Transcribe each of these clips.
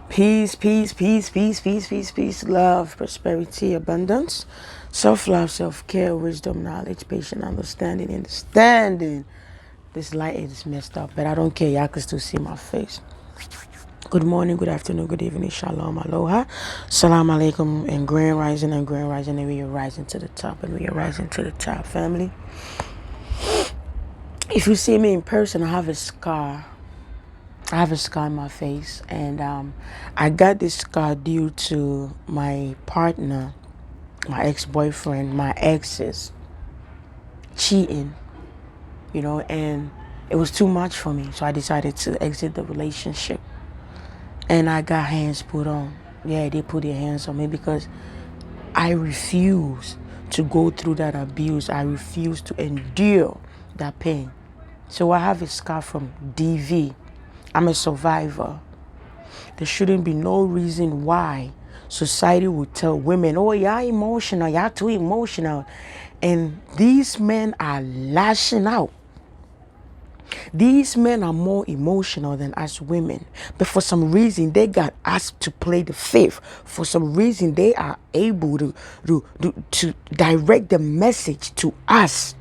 Peace, peace, peace, peace, peace, peace, peace, love, prosperity, abundance, self-love, self-care, wisdom, knowledge, patience, understanding. This light is messed up, but I don't care. Y'all can still see my face. Good morning, good afternoon, good evening, shalom, aloha, salam alaikum, and grand rising, and we are rising to the top, and we are rising to the top, family. If you see me in person, I have a scar. I have a scar on my face, and I got this scar due to my partner, my ex-boyfriend, my exes cheating, and it was too much for me, so I decided to exit the relationship, and I got hands put on. Yeah, they put their hands on me because I refuse to go through that abuse. I refuse to endure that pain. So I have a scar from DV. I'm a survivor. There shouldn't be no reason why society would tell women, oh, y'all emotional, y'all too emotional. And these men are lashing out. These men are more emotional than us women. But for some reason, they got asked to play the fifth. For some reason, they are able to direct the message to us.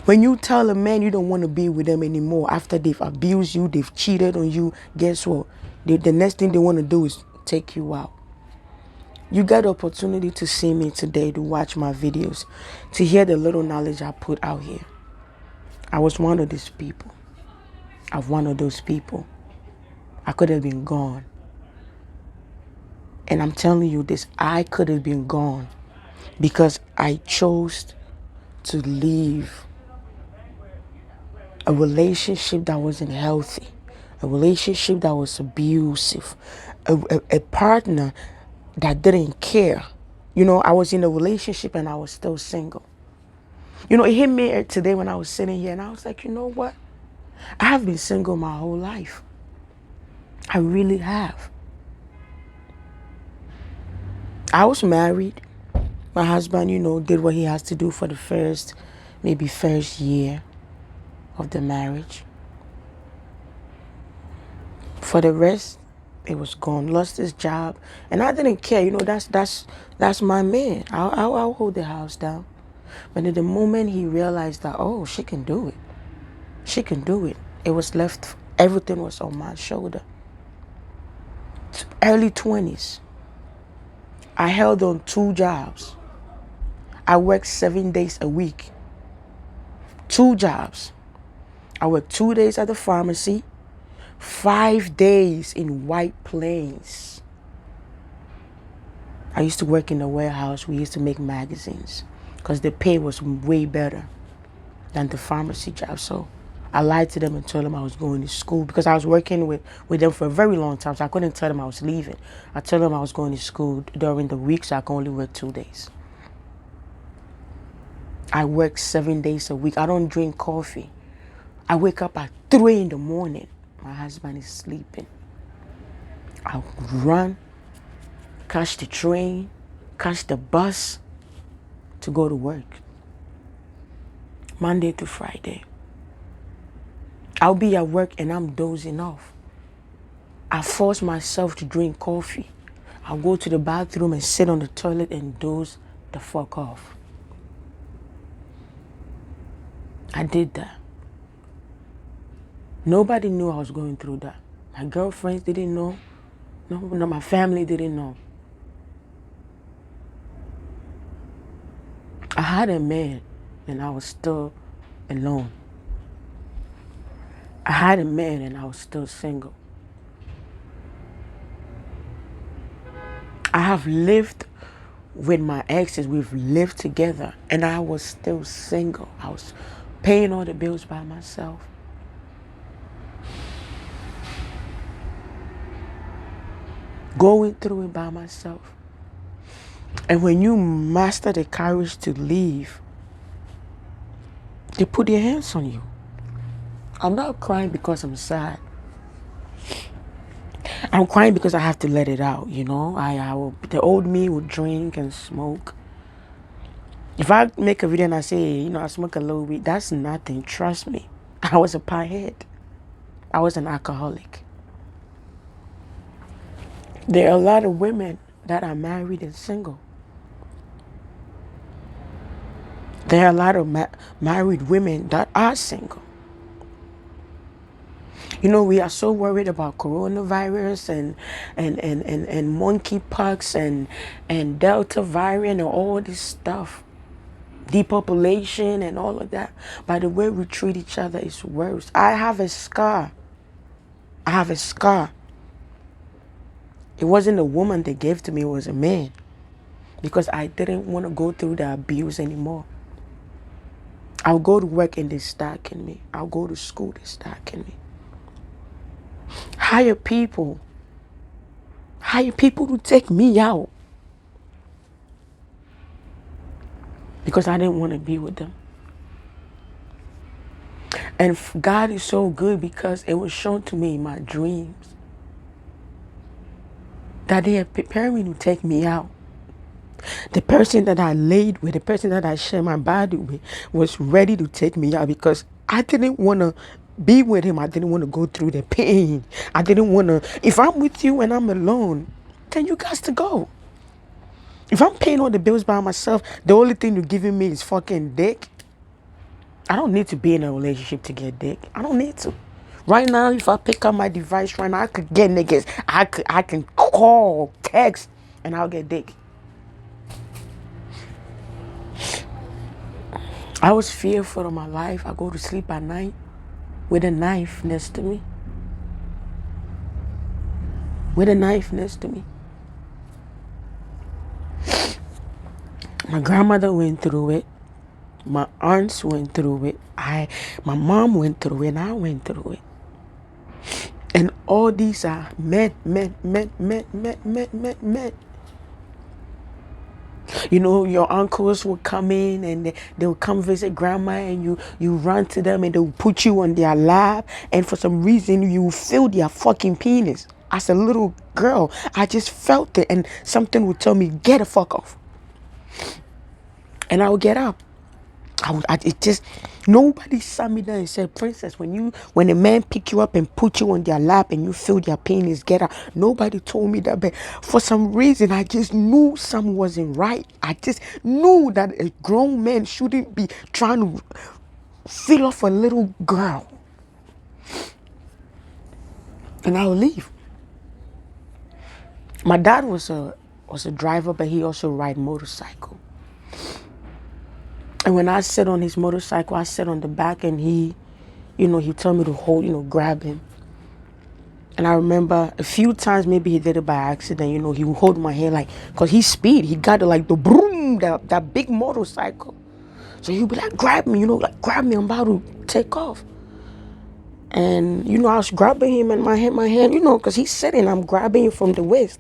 When you tell a man you don't want to be with them anymore after they've abused you, they've cheated on you, guess what? The next thing they want to do is take you out. You got the opportunity to see me today, to watch my videos, to hear the little knowledge I put out here. I was one of these people. I'm one of those people. I could have been gone. And I'm telling you this, I could have been gone because I chose to leave a relationship that wasn't healthy, a relationship that was abusive, a partner that didn't care. I was in a relationship and I was still single. It hit me today when I was sitting here and I was like, you know what? I have been single my whole life. I really have. I was married. My husband, did what he has to do for the first year of the marriage. For the rest, it was gone. Lost his job, and I didn't care. That's my man. I'll hold the house down. But at the moment he realized that, oh, she can do it. She can do it. It was left. Everything was on my shoulder. Early 20s. I held on 2 jobs. I worked 7 days a week. 2 jobs. I worked 2 days at the pharmacy, 5 days in White Plains. I used to work in the warehouse. We used to make magazines because the pay was way better than the pharmacy job. So I lied to them and told them I was going to school because I was working with them for a very long time. So I couldn't tell them I was leaving. I told them I was going to school during the week, so I could only work 2 days. I work 7 days a week. I don't drink coffee. I wake up at 3 in the morning. My husband is sleeping. I'll run, catch the train, catch the bus to go to work. Monday to Friday. I'll be at work and I'm dozing off. I force myself to drink coffee. I'll go to the bathroom and sit on the toilet and doze the fuck off. I did that. Nobody knew I was going through that. My girlfriends didn't know. No, my family didn't know. I had a man and I was still alone. I had a man and I was still single. I have lived with my exes. We've lived together and I was still single. I was paying all the bills by myself. Going through it by myself. And when you master the courage to leave, they put their hands on you. I'm not crying because I'm sad. I'm crying because I have to let it out, the old me would drink and smoke. If I make a video and I say, I smoke a little weed, that's nothing. Trust me. I was a pothead. I was an alcoholic. There are a lot of women that are married and single. There are a lot of married women that are single. You know, we are so worried about coronavirus and monkeypox and Delta variant and all this stuff. Depopulation and all of that. By the way we treat each other is worse. I have a scar. I have a scar. It wasn't a woman that gave to me, it was a man. Because I didn't want to go through the abuse anymore. I'll go to work and they're stalking me. I'll go to school, they're stalking me. Hire people to take me out. Because I didn't want to be with them. And God is so good because it was shown to me in my dreams that they had prepared me to take me out. The person that I laid with, the person that I shared my body with, was ready to take me out because I didn't want to be with him. I didn't want to go through the pain. I didn't want to. If I'm with you and I'm alone, then you guys to go. If I'm paying all the bills by myself, the only thing you're giving me is fucking dick. I don't need to be in a relationship to get dick. I don't need to. Right now, if I pick up my device right now, I could get niggas. I can call, text, and I'll get dick. I was fearful of my life. I go to sleep at night with a knife next to me. With a knife next to me. My grandmother went through it. My aunts went through it. My mom went through it, and I went through it. And all these are men. You know, your uncles will come in and they will come visit grandma and you run to them and they'll put you on their lap and for some reason you feel their fucking penis. As a little girl, I just felt it and something would tell me, get the fuck off. And I would get up. Nobody sat me down and said, Princess, when a man pick you up and put you on their lap and you feel their penis, get up. Nobody told me that, but for some reason, I just knew something wasn't right. I just knew that a grown man shouldn't be trying to feel off a little girl. And I would leave. My dad was a driver, but he also ride motorcycle. And when I sit on his motorcycle, I sit on the back and he told me to hold, grab him. And I remember a few times, maybe he did it by accident, he would hold my hand cause he speed. He got the boom, that big motorcycle. So he'd be like, grab me, grab me, I'm about to take off. And, I was grabbing him and my hand, cause he's sitting, I'm grabbing him from the waist.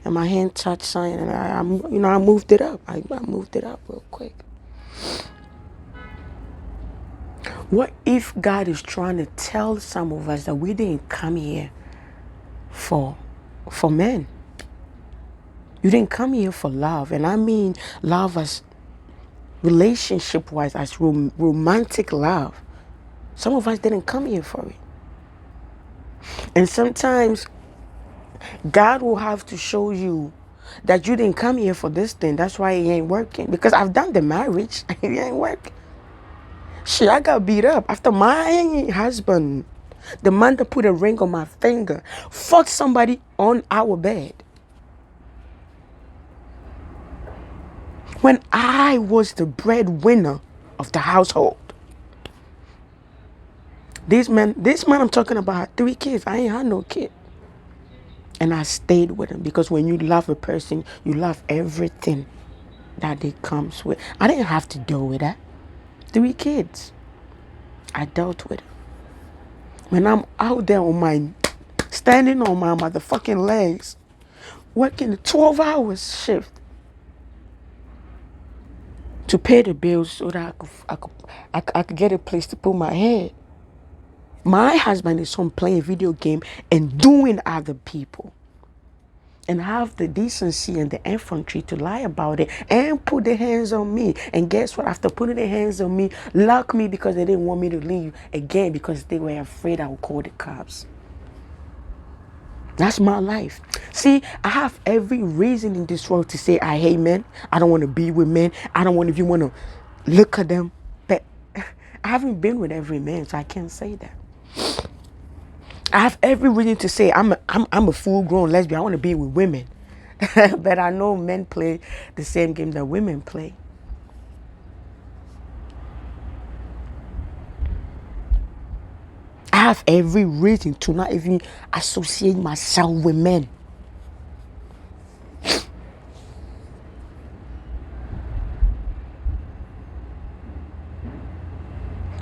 And my hand touched something and I moved it up. I moved it up real quick. What if God is trying to tell some of us that we didn't come here for men? You didn't come here for love. And I mean love as relationship-wise, as romantic love. Some of us didn't come here for it. And sometimes God will have to show you that you didn't come here for this thing. That's why it ain't working. Because I've done the marriage. It ain't working. Shit, I got beat up after my husband, the man that put a ring on my finger, fucked somebody on our bed. When I was the breadwinner of the household. This man I'm talking about had 3 kids. I ain't had no kid. And I stayed with him because when you love a person, you love everything that it comes with. I didn't have to deal with that. 3 kids. I dealt with it. When I'm out there standing on my motherfucking legs, working a 12 hours shift to pay the bills so that I could get a place to put my head. My husband is home playing video game and doing other people. And have the decency and the infantry to lie about it and put their hands on me. And guess what? After putting their hands on me, lock me because they didn't want me to leave again because they were afraid I would call the cops. That's my life. See, I have every reason in this world to say I hate men. I don't want to be with men. I don't want to even want to look at them. But I haven't been with every man, so I can't say that. I have every reason to say I'm a full-grown lesbian. I want to be with women. But I know men play the same game that women play. I have every reason to not even associate myself with men.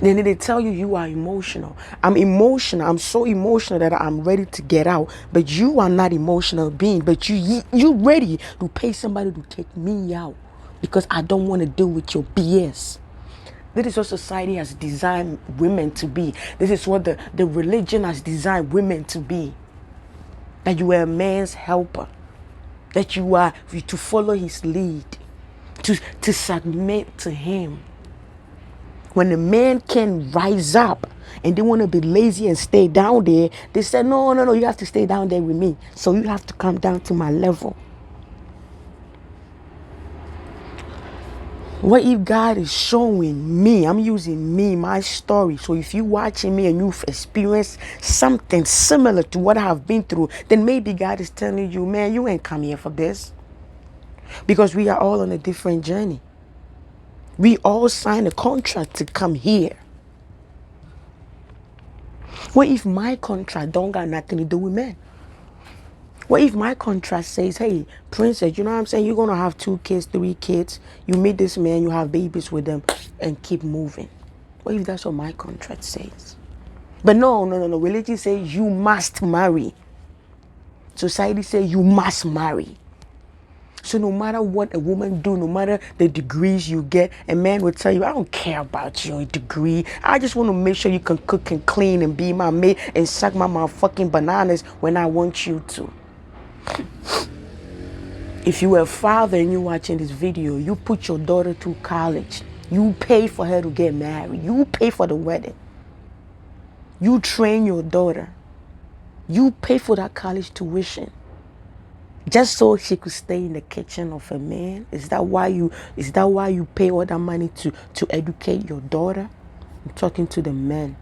Then they tell you you are emotional. I'm emotional. I'm so emotional that I'm ready to get out. But you are not emotional being. But you ready to pay somebody to take me out because I don't want to deal with your BS. This is what society has designed women to be. This is what the religion has designed women to be. That you are a man's helper. That you are to follow his lead. To submit to him. When a man can rise up and they want to be lazy and stay down there, they say, no, you have to stay down there with me. So you have to come down to my level. What if God is showing me, I'm using me, my story. So if you're watching me and you've experienced something similar to what I have been through, then maybe God is telling you, man, you ain't come here for this. Because we are all on a different journey. We all signed a contract to come here. What if my contract don't got nothing to do with men? What if my contract says, hey, princess, you know what I'm saying? You're going to have 2 kids, 3 kids. You meet this man, you have babies with them and keep moving. What if that's what my contract says? But no. Religion says you must marry. Society says you must marry. So no matter what a woman do, no matter the degrees you get, a man will tell you, I don't care about your degree. I just want to make sure you can cook and clean and be my mate and suck my motherfucking bananas when I want you to. If you were a father and you're watching this video, you put your daughter through college. You pay for her to get married. You pay for the wedding. You train your daughter. You pay for that college tuition. Just so she could stay in the kitchen of a man? Is that why you pay all that money to educate your daughter? I'm talking to the men.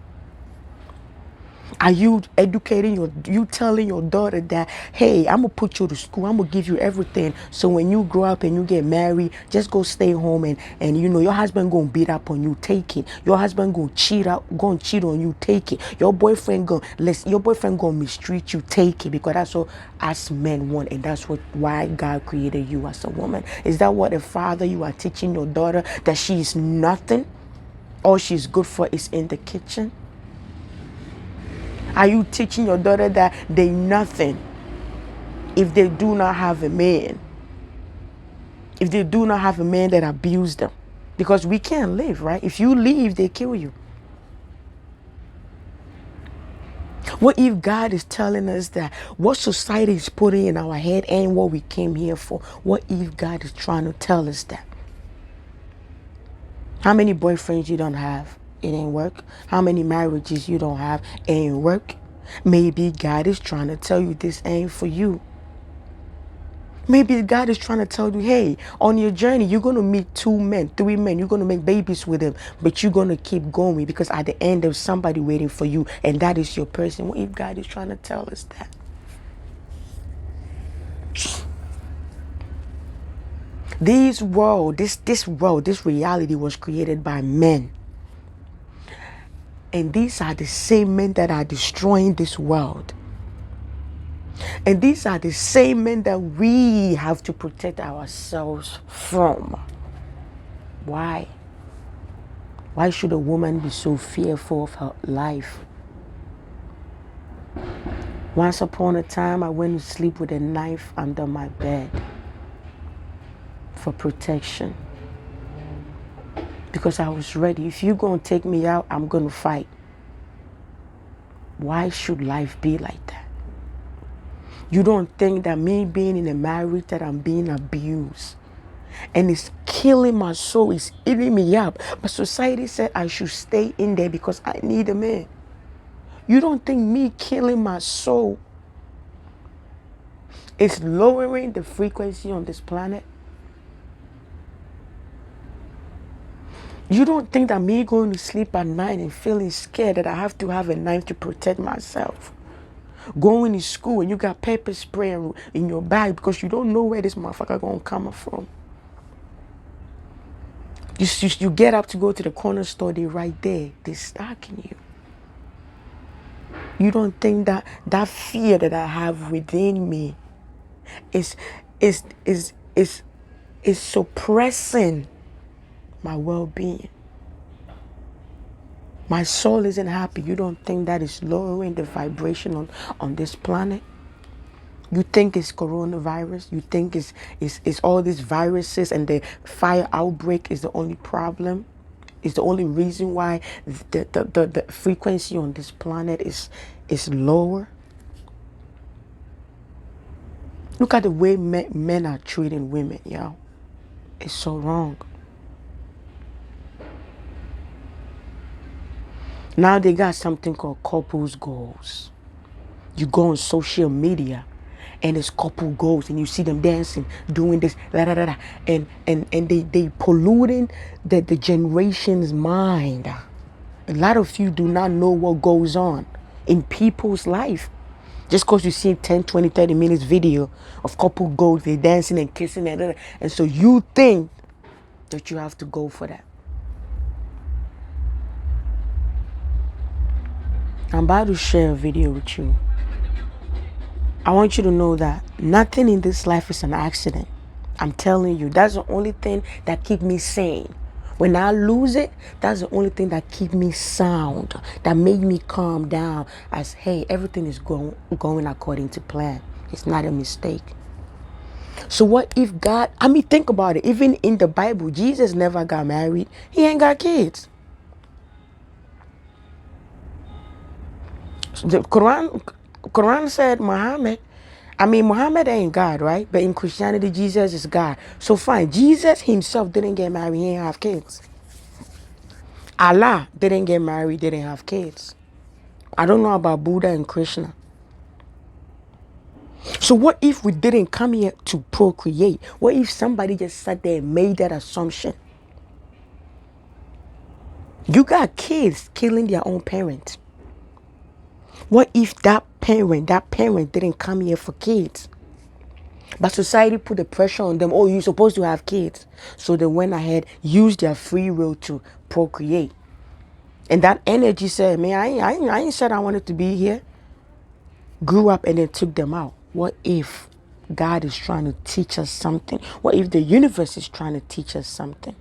Are you you telling your daughter that, hey, I'm going to put you to school, I'm going to give you everything, so when you grow up and you get married, just go stay home and you know, your husband going to beat up on you, take it. Your husband going to cheat on you, take it. Your boyfriend going to mistreat you, take it, because that's what us men want, and that's why God created you as a woman. Is that what a father you are teaching your daughter, that she's nothing? All she's good for is in the kitchen? Are you teaching your daughter that they nothing if they do not have a man? If they do not have a man that abused them? Because we can't live, right? If you leave, they kill you. What if God is telling us that what society is putting in our head ain't what we came here for? What if God is trying to tell us that? How many boyfriends you don't have? It ain't work. How many marriages you don't have? It ain't work. Maybe God is trying to tell you this ain't for you. Maybe God is trying to tell you, hey, on your journey, you're going to meet 2 men, 3 men. You're going to make babies with them, but you're going to keep going, because at the end there's somebody waiting for you, and that is your person. What if God is trying to tell us that? This reality was created by men. And these are the same men that are destroying this world. And these are the same men that we have to protect ourselves from. Why? Why should a woman be so fearful of her life? Once upon a time, I went to sleep with a knife under my bed for protection. Because I was ready. If you're going to take me out, I'm going to fight. Why should life be like that? You don't think that me being in a marriage that I'm being abused and it's killing my soul, it's eating me up, but society said I should stay in there because I need a man. You don't think me killing my soul It's lowering the frequency on this planet. You don't think that me going to sleep at night and feeling scared that I have to have a knife to protect myself, going to school and you got pepper spray in your bag because you don't know where this motherfucker gonna come from. You get up to go to the corner store, they right there, they stalking you. You don't think that that fear that I have within me is is is is is suppressing my well-being. My soul isn't happy. You don't think that is lowering the vibration on this planet? You think it's coronavirus? You think it's all these viruses and the fire outbreak is the only problem? Is the only reason why the frequency on this planet is lower? Look at the way men are treating women, yo. It's so wrong. Now they got something called couples goals. You go on social media and it's couple goals and you see them dancing, doing this, da da da da. And they polluting the generation's mind. A lot of you do not know what goes on in people's life. Just because you see 10, 20, 30 minutes video of couple goals, they dancing and kissing and so you think that you have to go for that. I'm about to share a video with you. I want you to know that nothing in this life is an accident. I'm telling you, that's the only thing that keep me sane. When I lose it, that's the only thing that keep me sound, that made me calm down as, hey, everything is going according to plan. It's not a mistake. So what if God, think about it. Even in the Bible, Jesus never got married. He ain't got kids. The Quran said Muhammad ain't God, right? But in Christianity, Jesus is God. So fine, Jesus himself didn't get married, he didn't have kids. Allah didn't get married, didn't have kids. I don't know about Buddha and Krishna. So what if we didn't come here to procreate? What if somebody just sat there and made that assumption? You got kids killing their own parents. What if that parent didn't come here for kids? But society put the pressure on them. Oh, you're supposed to have kids. So they went ahead, used their free will to procreate. And that energy said, man, I ain't said I wanted to be here. Grew up and then took them out. What if God is trying to teach us something? What if the universe is trying to teach us something?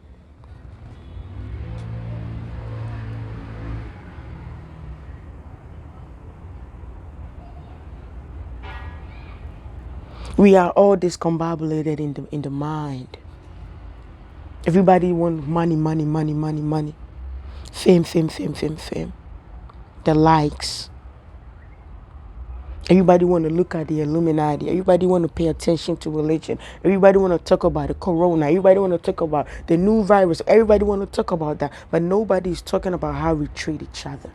We are all discombobulated in the mind. Everybody wants money, money, money, money, money. Fame, fame, fame, fame, fame. The likes. Everybody want to look at the Illuminati. Everybody want to pay attention to religion. Everybody want to talk about the corona. Everybody want to talk about the new virus. Everybody want to talk about that. But nobody is talking about how we treat each other.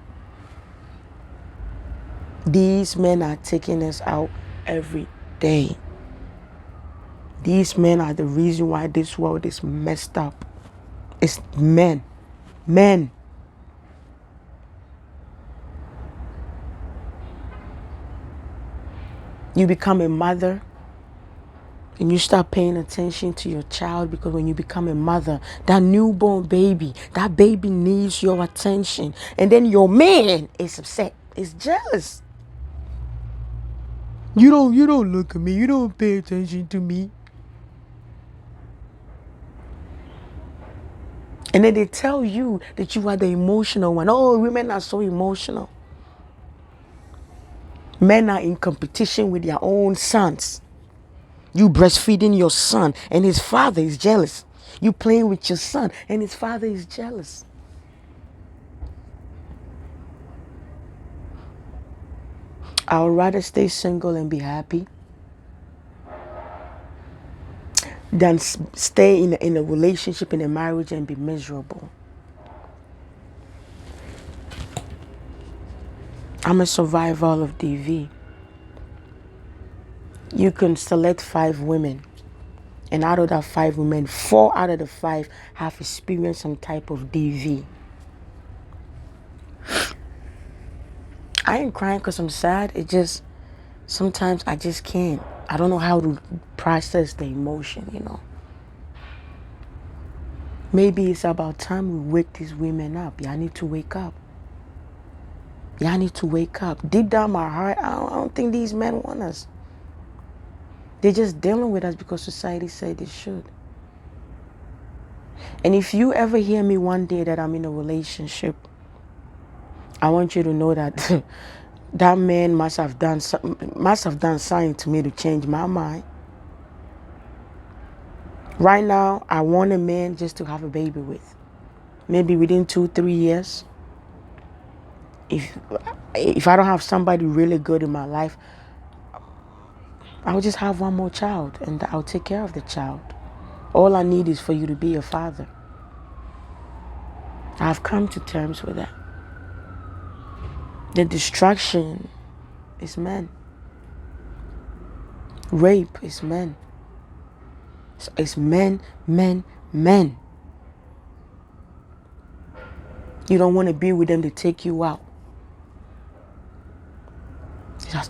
These men are taking us out every day. These men are the reason why this world is messed up. It's men. Men. You become a mother and you start paying attention to your child, because when you become a mother, that newborn baby, that baby needs your attention. And then your man is upset, is jealous. You don't look at me, you don't pay attention to me. And then they tell you that you are the emotional one. Oh, women are so emotional. Men are in competition with their own sons. You breastfeeding your son and his father is jealous. You playing with your son and his father is jealous. I would rather stay single and be happy than stay in a relationship, in a marriage and be miserable. I'm a survivor of DV. You can select 5 women, and out of that 5 women, 4 out of the 5 have experienced some type of DV. I ain't crying because I'm sad. It just, sometimes I just can't. I don't know how to process the emotion. Maybe it's about time we wake these women up. Y'all need to wake up. Y'all need to wake up. Deep down my heart, I don't think these men want us. They're just dealing with us because society said they should. And if you ever hear me one day that I'm in a relationship, I want you to know that that man must have done something to me to change my mind. Right now, I want a man just to have a baby with. Maybe within 2-3 years. If I don't have somebody really good in my life, I'll just have one more child and I'll take care of the child. All I need is for you to be a father. I've come to terms with that. The distraction is men. Rape is men. It's men, men, men. You don't want to be with them to take you out.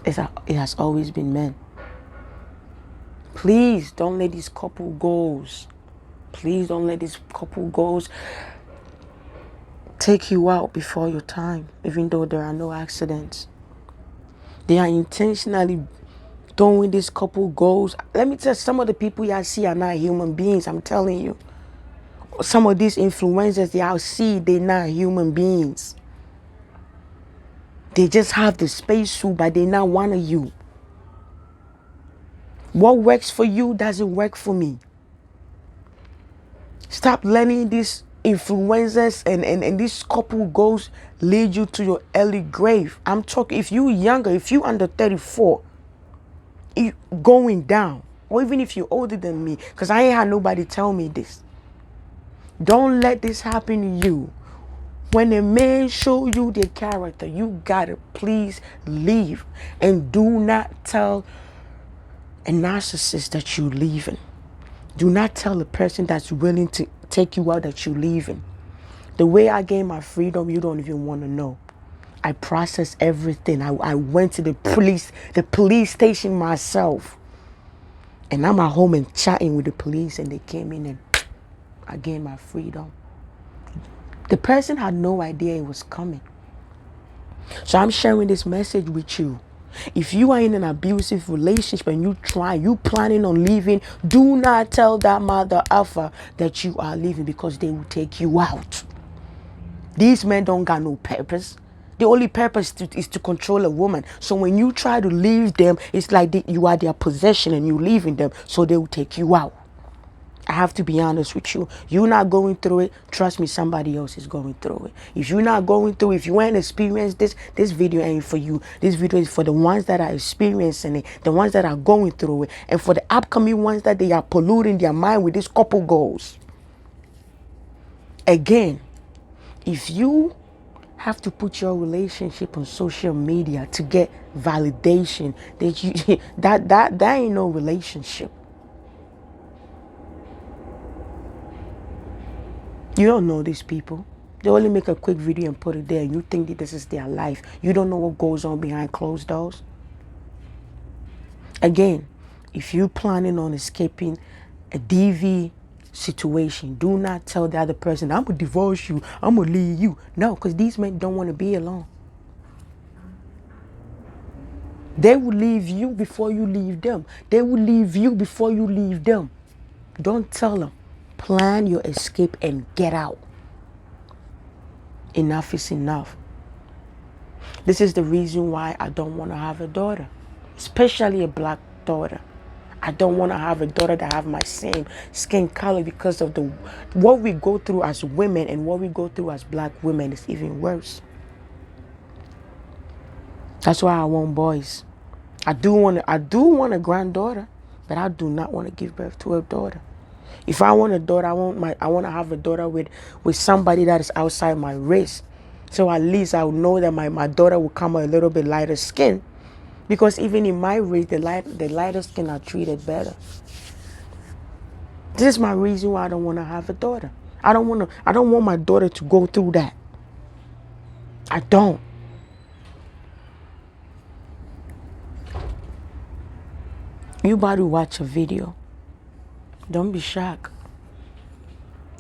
It has always been men. Please don't let these couple goals. Please don't let these couple goals take you out before your time, even though there are no accidents. They are intentionally doing these couple goals. Let me tell you, some of the people y'all see are not human beings. I'm telling you. Some of these influencers y'all see, they're not human beings. They just have the spacesuit, but they're not one of you. What works for you doesn't work for me. Stop letting these influencers and these couple goals lead you to your early grave. I'm talking, if you younger, if you under 34, going down, or even if you're older than me, because I ain't had nobody tell me this. Don't let this happen to you. When a man show you their character, you gotta please leave. And do not tell a narcissist that you're leaving. Do not tell a person that's willing to take you out that you're leaving. The way I gained my freedom, you don't even want to know. I processed everything. I went to the police station myself. And I'm at home and chatting with the police, and they came in and I gained my freedom. The person had no idea it was coming. So I'm sharing this message with you. If you are in an abusive relationship and you planning on leaving, do not tell that mother effer that you are leaving, because they will take you out. These men don't got no purpose. The only purpose is to control a woman. So when you try to leave them, it's like you are their possession and you're leaving them, so they will take you out. I have to be honest with you. You're not going through it. Trust me, somebody else is going through it. If you're not going through it, if you ain't experienced this video ain't for you. This video is for the ones that are experiencing it, the ones that are going through it, and for the upcoming ones that they are polluting their mind with these couple goals. Again, if you have to put your relationship on social media to get validation, that ain't no relationship. You don't know these people. They only make a quick video and put it there, and you think that this is their life. You don't know what goes on behind closed doors. Again, if you're planning on escaping a DV situation, do not tell the other person, I'm going to divorce you, I'm going to leave you. No, because these men don't want to be alone. They will leave you before you leave them. They will leave you before you leave them. Don't tell them. Plan your escape and get out. Enough is enough. This is the reason why I don't want to have a daughter, especially a black daughter. I don't want to have a daughter that have my same skin color, because of what we go through as women, and what we go through as black women is even worse. That's why I want boys. I do want a granddaughter, but I do not want to give birth to a daughter. If I want a daughter, I want to have a daughter with somebody that is outside my race. So at least I will know that my daughter will come a little bit lighter skin. Because even in my race, the lighter skin are treated better. This is my reason why I don't want to have a daughter. I don't want my daughter to go through that. I don't. You about to watch a video. Don't be shocked.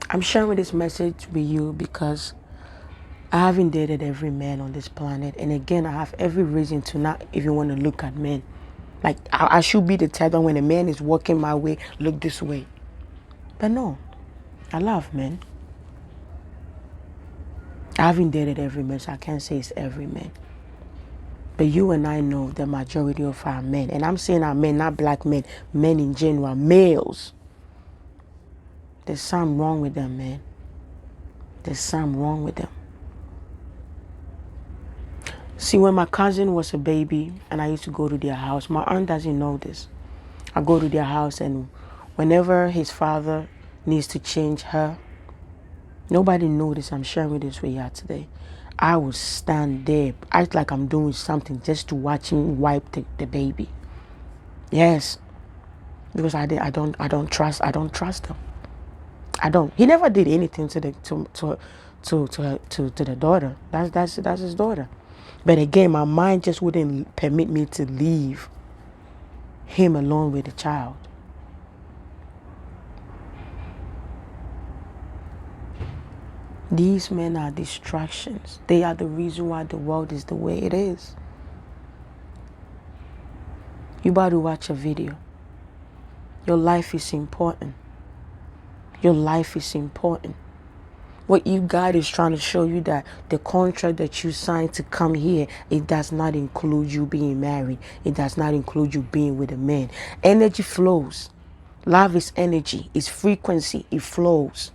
I'm sharing this message with you because I haven't dated every man on this planet. And again, I have every reason to not even want to look at men. Like, I should be the type that when a man is walking my way, look this way. But no, I love men. I haven't dated every man, so I can't say it's every man. But you and I know the majority of our men, and I'm saying our men, not black men, men in general, males. There's something wrong with them, man. There's something wrong with them. See, when my cousin was a baby and I used to go to their house, my aunt doesn't know this. I go to their house and whenever his father needs to change her, nobody noticed. I'm sharing this with you today. I would stand there, act like I'm doing something just to watch him wipe the baby. Yes, because I don't trust him. I don't. He never did anything to the daughter. That's his daughter. But again, my mind just wouldn't permit me to leave him alone with the child. These men are distractions. They are the reason why the world is the way it is. You about to watch a video. Your life is important. Your life is important. What you God is trying to show you that the contract that you signed to come here, it does not include you being married. It does not include you being with a man. Energy flows. Love is energy. It's frequency. It flows.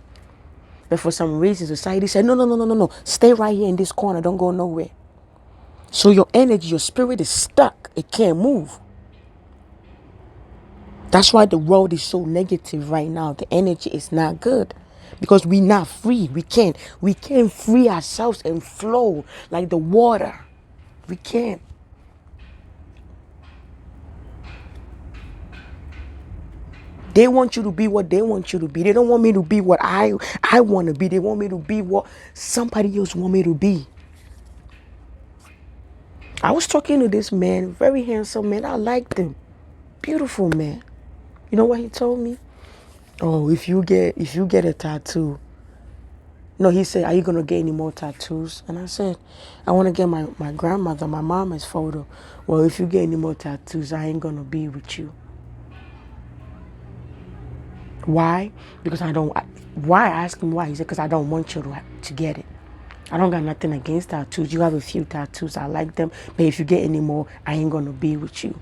But for some reason, society said, no. Stay right here in this corner. Don't go nowhere. So your energy, your spirit is stuck. It can't move. That's why the world is so negative right now. The energy is not good. Because we're not free. We can't free ourselves and flow like the water. We can't. They want you to be what they want you to be. They don't want me to be what I want to be. They want me to be what somebody else want me to be. I was talking to this man, very handsome man. I liked him. Beautiful man. You know what he told me? Oh, if you get a tattoo. No, he said, are you going to get any more tattoos? And I said, I want to get my grandmother, my mama's photo. Well, if you get any more tattoos, I ain't going to be with you. Why? Because I don't. Why? I asked him why. He said, because I don't want you to get it. I don't got nothing against tattoos. You have a few tattoos. I like them. But if you get any more, I ain't going to be with you.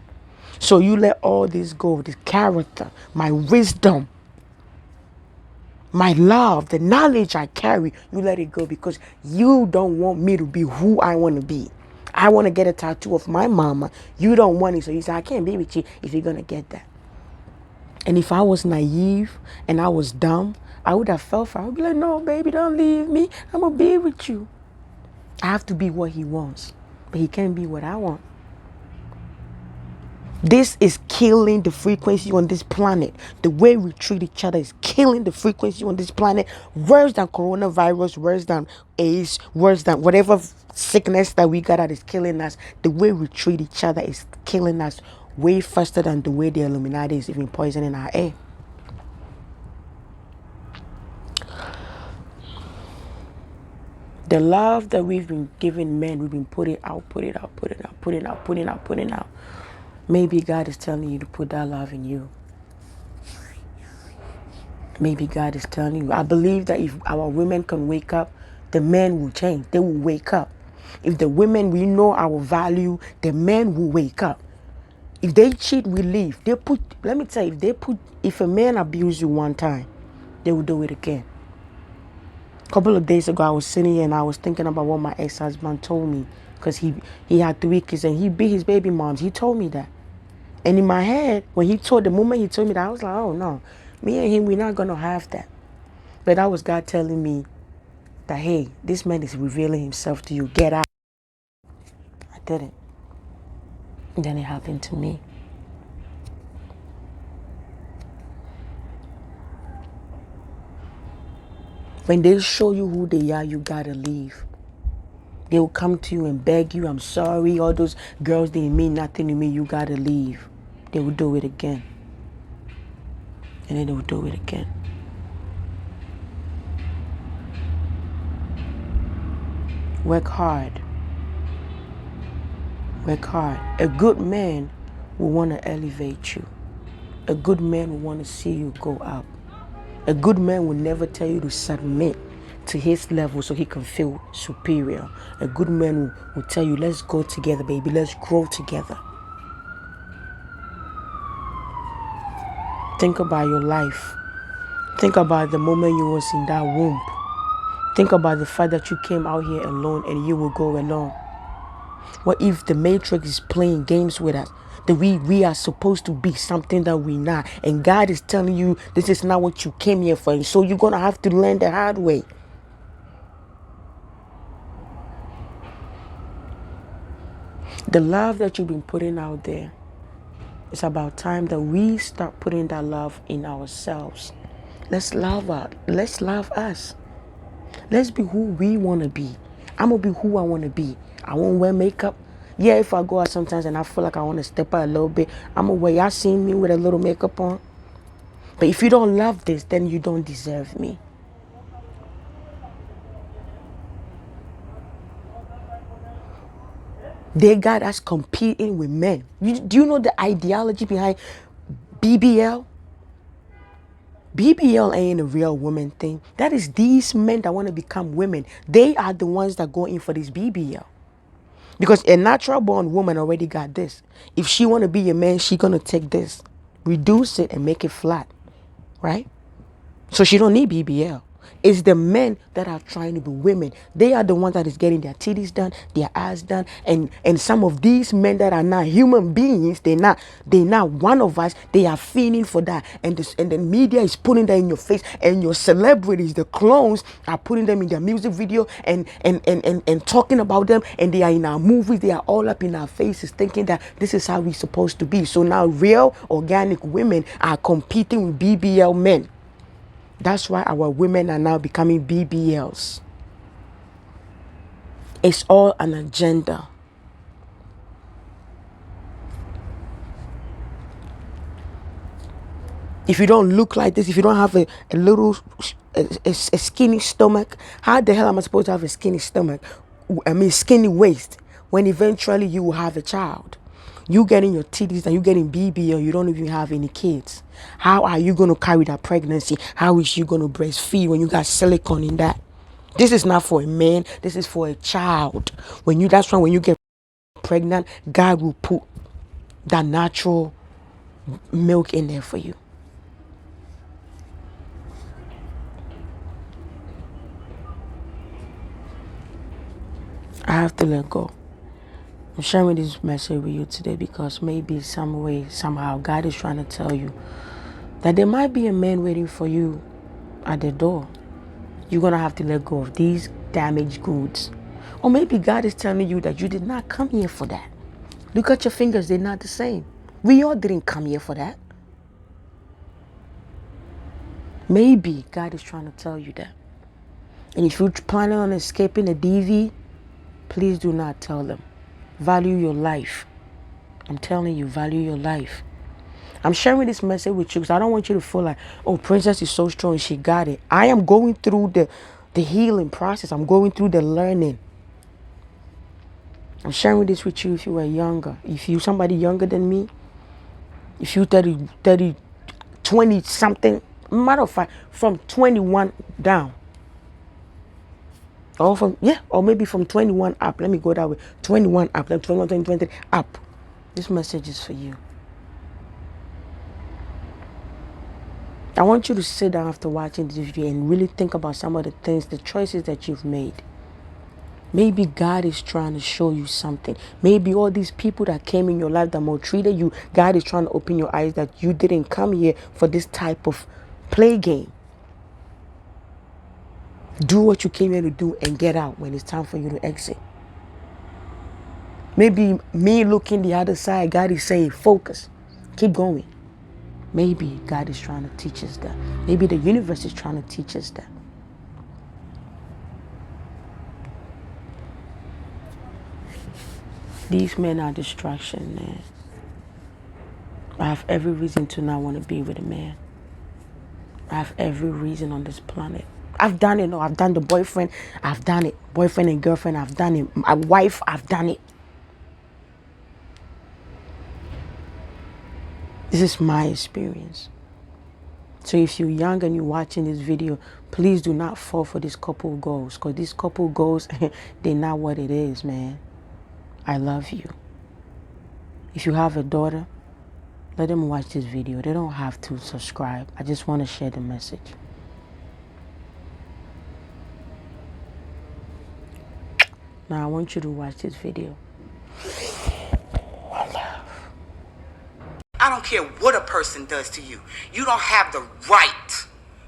So you let all this go, this character, my wisdom, my love, the knowledge I carry, you let it go because you don't want me to be who I want to be. I want to get a tattoo of my mama. You don't want it. So you say, I can't be with you if you're going to get that. And if I was naive and I was dumb, I would have fell for it. I would be like, no, baby, don't leave me. I'm going to be with you. I have to be what he wants. But he can't be what I want. This is killing the frequency on this planet. The way we treat each other is killing the frequency on this planet. Worse than coronavirus, worse than AIDS, worse than whatever sickness that we got that is killing us. The way we treat each other is killing us way faster than the way the Illuminati is even poisoning our air. The love that we've been giving men, we've been putting out. Maybe God is telling you to put that love in you. Maybe God is telling you. I believe that if our women can wake up, the men will change. They will wake up. If the women, we know our value, the men will wake up. If they cheat, we leave. Let me tell you, if a man abuse you one time, they will do it again. A couple of days ago, I was sitting here and I was thinking about what my ex-husband told me. Because he had 3 kids and he beat his baby moms. He told me that. And in my head, the moment he told me that, I was like, oh no, me and him, we're not going to have that. But that was God telling me that, hey, this man is revealing himself to you. Get out. I didn't. And then it happened to me. When they show you who they are, you gotta leave. They will come to you and beg you, I'm sorry, all those girls, they mean nothing to me, you gotta leave. They will do it again. And then they will do it again. Work hard. Work hard. A good man will want to elevate you. A good man will want to see you go up. A good man will never tell you to submit to his level so he can feel superior. A good man will tell you, let's go together, baby. Let's grow together. Think about your life. Think about the moment you was in that womb. Think about the fact that you came out here alone and you will go alone. What if the Matrix is playing games with us? That we are supposed to be something that we're not. And God is telling you this is not what you came here for. And so you're going to have to learn the hard way. The love that you've been putting out there, it's about time that we start putting that love in ourselves. Let's love us. Let's be who we want to be. I'm going to be who I want to be. I won't wear makeup. Yeah, if I go out sometimes and I feel like I want to step out a little bit, I'm going to wear, y'all seen me with a little makeup on? But if you don't love this, then you don't deserve me. They got us competing with men. Do you know the ideology behind BBL? BBL ain't a real woman thing. That is these men that want to become women. They are the ones that go in for this BBL. Because a natural born woman already got this. If she want to be a man, she going to take this, reduce it and make it flat, right? So she don't need BBL. It's the men that are trying to be women. They are the ones that is getting their titties done, their ass done, and some of these men that are not human beings, they're not one of us. They are feeling for that, and the media is putting that in your face, and your celebrities, the clones, are putting them in their music video and talking about them, and they are in our movies. They are all up in our faces, thinking that this is how we're supposed to be. So now real organic women are competing with BBL men. That's why our women are now becoming BBLs. It's all an agenda. If you don't look like this, if you don't have a little, a skinny stomach, how the hell am I supposed to have a skinny stomach? I mean, skinny waist, when eventually you will have a child. You getting your titties and you getting BBL, you don't even have any kids. How are you going to carry that pregnancy? How is you going to breastfeed when you got silicone in that? This is not for a man. This is for a child. That's why when you get pregnant, God will put that natural milk in there for you. I have to let go. I'm sharing this message with you today because maybe some way, somehow, God is trying to tell you that there might be a man waiting for you at the door. You're going to have to let go of these damaged goods. Or maybe God is telling you that you did not come here for that. Look at your fingers, they're not the same. We all didn't come here for that. Maybe God is trying to tell you that. And if you're planning on escaping the DV, please do not tell them. Value your life. I'm telling you, value your life. I'm sharing this message with you because I don't want you to feel like, oh, Princess is so strong, she got it. I am going through the healing process. I'm going through the learning. I'm sharing this with you if you were younger. If you somebody younger than me, if you 30, 20 something, matter of fact, from 21 down. Or maybe from 21 up. Let me go that way. 21 up, then 21, 23 up. This message is for you. I want you to sit down after watching this video and really think about some of the things, the choices that you've made. Maybe God is trying to show you something. Maybe all these people that came in your life that maltreated you, God is trying to open your eyes that you didn't come here for this type of play game. Do what you came here to do and get out when it's time for you to exit. Maybe me looking the other side, God is saying, focus, keep going. Maybe God is trying to teach us that. Maybe the universe is trying to teach us that. These men are distraction, man. I have every reason to not want to be with a man. I have every reason on this planet. I've done it. No, I've done the boyfriend. I've done it. Boyfriend and girlfriend. I've done it. My wife. I've done it. This is my experience. So if you're young and you're watching this video, please do not fall for this couple goals. Because these couple goals, they're not what it is, man. I love you. If you have a daughter, let them watch this video. They don't have to subscribe. I just want to share the message. Now I want you to watch this video. I don't care what a person does to you. You don't have the right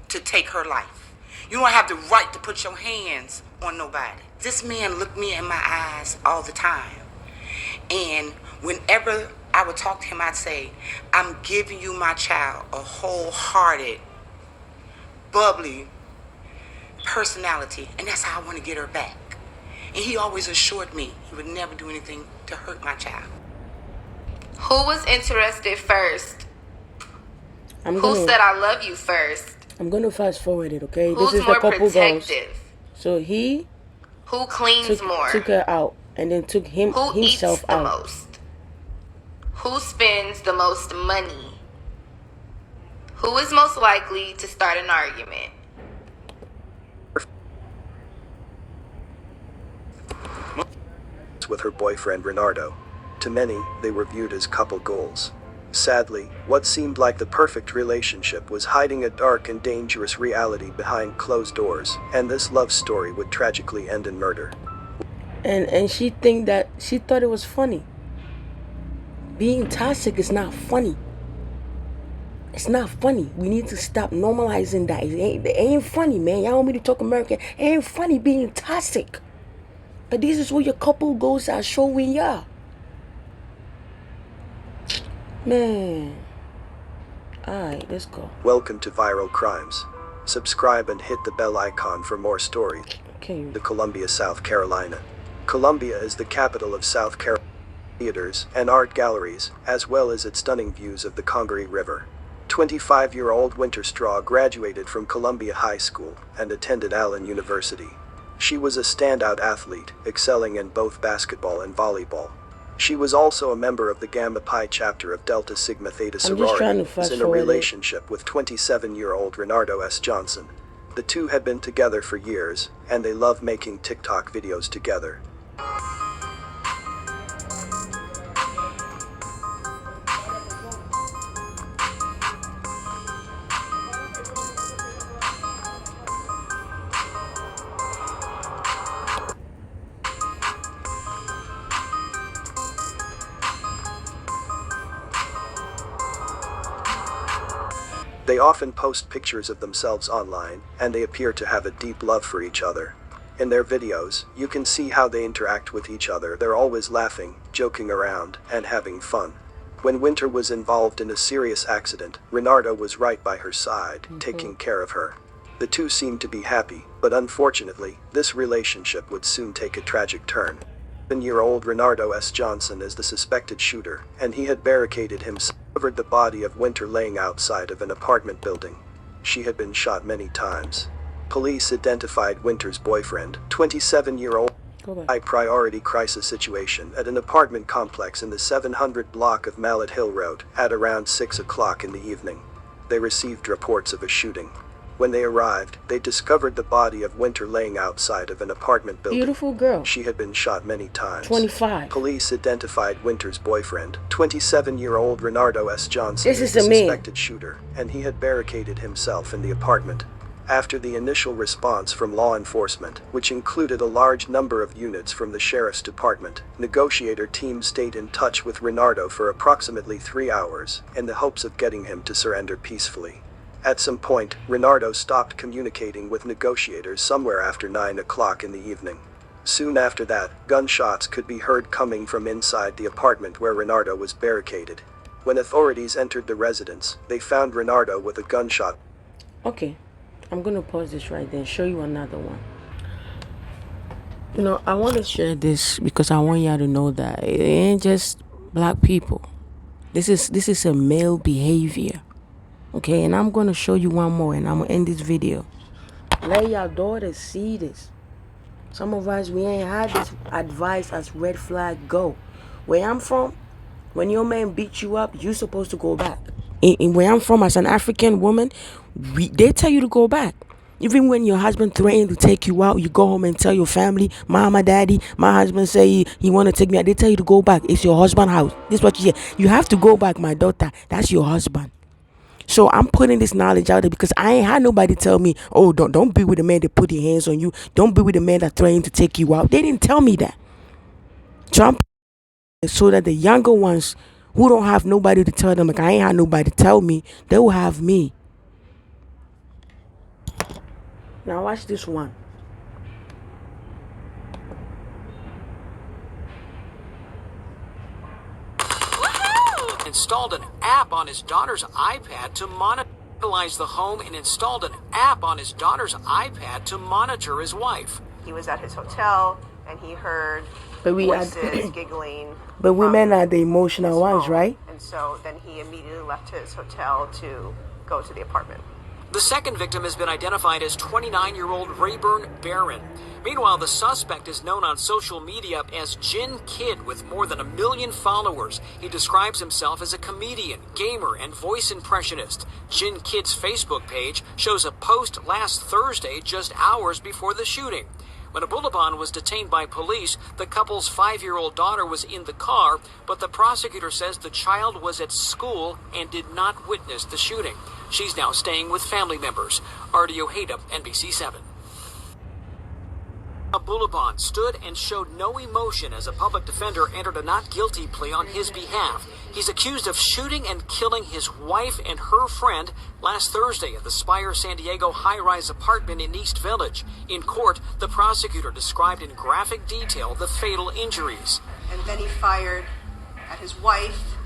to take her life. You don't have the right to put your hands on nobody. This man looked me in my eyes all the time. And whenever I would talk to him, I'd say, I'm giving you my child, a wholehearted, bubbly personality. And that's how I want to get her back. And he always assured me he would never do anything to hurt my child. Who was interested first? Who said I love you first? I'm going to fast forward it, okay? Who's this is more the couple protective? goals. So he Who cleans more? took her out and then took Who himself eats the out. most? Who spends the most money? Who is most likely to start an argument? With her boyfriend Renardo. To many, they were viewed as couple goals. Sadly, what seemed like the perfect relationship was hiding a dark and dangerous reality behind closed doors, and this love story would tragically end in murder. And she thought it was funny. Being toxic is not funny. It's not funny. We need to stop normalizing that. It ain't funny, man. Y'all want me to talk American? It ain't funny being toxic. But this is what your couple goals are showing y'all. Man. Alright, let's go. Welcome to Viral Crimes. Subscribe and hit the bell icon for more stories. Okay. The Columbia, South Carolina. Columbia is the capital of South Carolina. Theaters and art galleries, as well as its stunning views of the Congaree River. 25-year-old Winter Straw graduated from Columbia High School and attended Allen University. She was a standout athlete, excelling in both basketball and volleyball. She was also a member of the Gamma Pi chapter of Delta Sigma Theta sorority, was in a relationship with 27-year-old Renardo S. Johnson. The two had been together for years, and they loved making TikTok videos together. They often post pictures of themselves online, and they appear to have a deep love for each other. In their videos, you can see how they interact with each other. They're always laughing, joking around, and having fun. When Winter was involved in a serious accident, Renardo was right by her side, taking care of her. The two seemed to be happy, but unfortunately, this relationship would soon take a tragic turn. 7-year-old Renardo S. Johnson is the suspected shooter, and he had barricaded himself, covered the body of Winter laying outside of an apartment building. She had been shot many times. Police identified Winter's boyfriend, 27-year-old, high priority crisis situation at an apartment complex in the 700 block of Mallet Hill Road at around 6 o'clock in the evening. They received reports of a shooting. When they arrived, they discovered the body of Winter laying outside of an apartment building. Beautiful girl. She had been shot many times. 25. Police identified Winter's boyfriend, 27-year-old Renardo S. Johnson, This is as the the man. suspected shooter, and he had barricaded himself in the apartment. After the initial response from law enforcement, which included a large number of units from the sheriff's department, negotiator teams stayed in touch with Renardo for approximately 3 hours, in the hopes of getting him to surrender peacefully. At some point, Renardo stopped communicating with negotiators somewhere after 9 o'clock in the evening. Soon after that, gunshots could be heard coming from inside the apartment where Renardo was barricaded. When authorities entered the residence, they found Renardo with a gunshot. Okay, I'm gonna pause this right there and show you another one. I want to share this because I want y'all to know that it ain't just black people. This is a male behavior. Okay, and I'm gonna show you one more, and I'm gonna end this video. Let your daughters see this. Some of us, we ain't had this advice as red flag go. Where I'm from, when your man beats you up, you're supposed to go back. Where I'm from, as an African woman, they tell you to go back. Even when your husband threatened to take you out, you go home and tell your family, mama, daddy, my husband say he want to take me out. They tell you to go back. It's your husband's house. This is what you hear. You have to go back, my daughter. That's your husband. So I'm putting this knowledge out there because I ain't had nobody tell me, oh, don't be with the man that put his hands on you. Don't be with the man that threatened to take you out. They didn't tell me that. So I'm so that the younger ones who don't have nobody to tell them, like I ain't had nobody to tell me, they will have me. Now watch this one. Installed an app on his daughter's iPad to monitor the home and installed an app on his daughter's iPad to monitor his wife. He was at his hotel and he heard voices giggling. But women are the emotional ones, right? And so then he immediately left his hotel to go to the apartment. The second victim has been identified as 29-year-old Rayburn Barron. Meanwhile, the suspect is known on social media as Jin Kid with more than 1 million followers. He describes himself as a comedian, gamer, and voice impressionist. Jin Kid's Facebook page shows a post last Thursday, just hours before the shooting. When Abulaban was detained by police, the couple's 5-year-old daughter was in the car, but the prosecutor says the child was at school and did not witness the shooting. She's now staying with family members. Ardio Haydup, NBC7. Abulaban stood and showed no emotion as a public defender entered a not guilty plea on his behalf. He's accused of shooting and killing his wife and her friend last Thursday at the Spire San Diego high-rise apartment in East Village. In court, the prosecutor described in graphic detail the fatal injuries. And then he fired at his wife,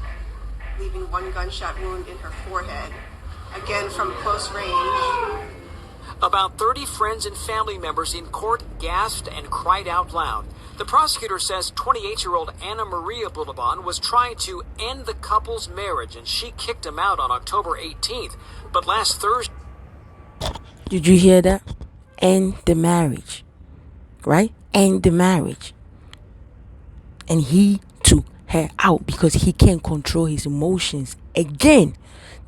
leaving one gunshot wound in her forehead, again from close range. About 30 friends and family members in court gasped and cried out loud. The prosecutor says 28-year-old Anna Maria Bulaban was trying to end the couple's marriage, and she kicked him out on October 18th. But last Thursday... Did you hear that? End the marriage. Right? End the marriage. And he took her out because he can't control his emotions. Again,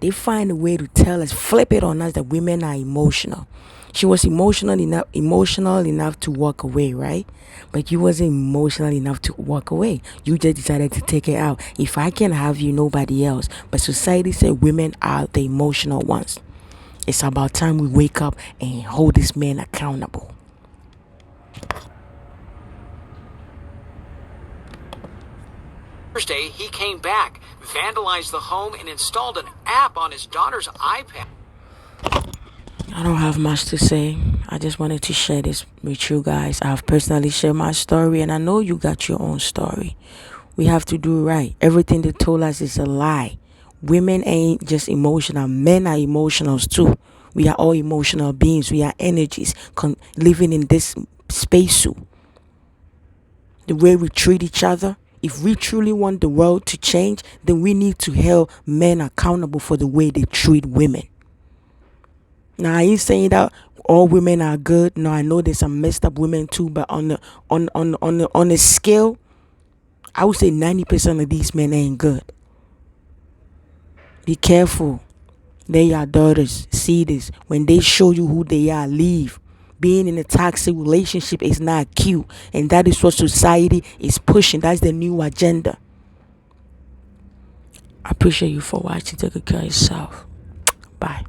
they find a way to tell us, flip it on us, that women are emotional. She was emotional enough to walk away, right? But you wasn't emotional enough to walk away. You just decided to take it out. If I can't have you, nobody else. But society said women are the emotional ones. It's about time we wake up and hold this man accountable. Thursday, he came back, vandalized the home, and installed an app on his daughter's iPad. I don't have much to say. I just wanted to share this with you guys. I have personally shared my story, and I know you got your own story. We have to do right. Everything they told us is a lie. Women ain't just emotional. Men are emotional too. We are all emotional beings. We are energies living in this space. The way we treat each other. If we truly want the world to change, then we need to hold men accountable for the way they treat women. Now, I ain't saying that all women are good. No, I know there's some messed up women too, but on the scale, I would say 90% of these men ain't good. Be careful. Let your daughters see this. When they show you who they are, leave. Being in a toxic relationship is not cute, and that is what society is pushing. That's the new agenda. I appreciate you for watching. Take good care of yourself. Bye.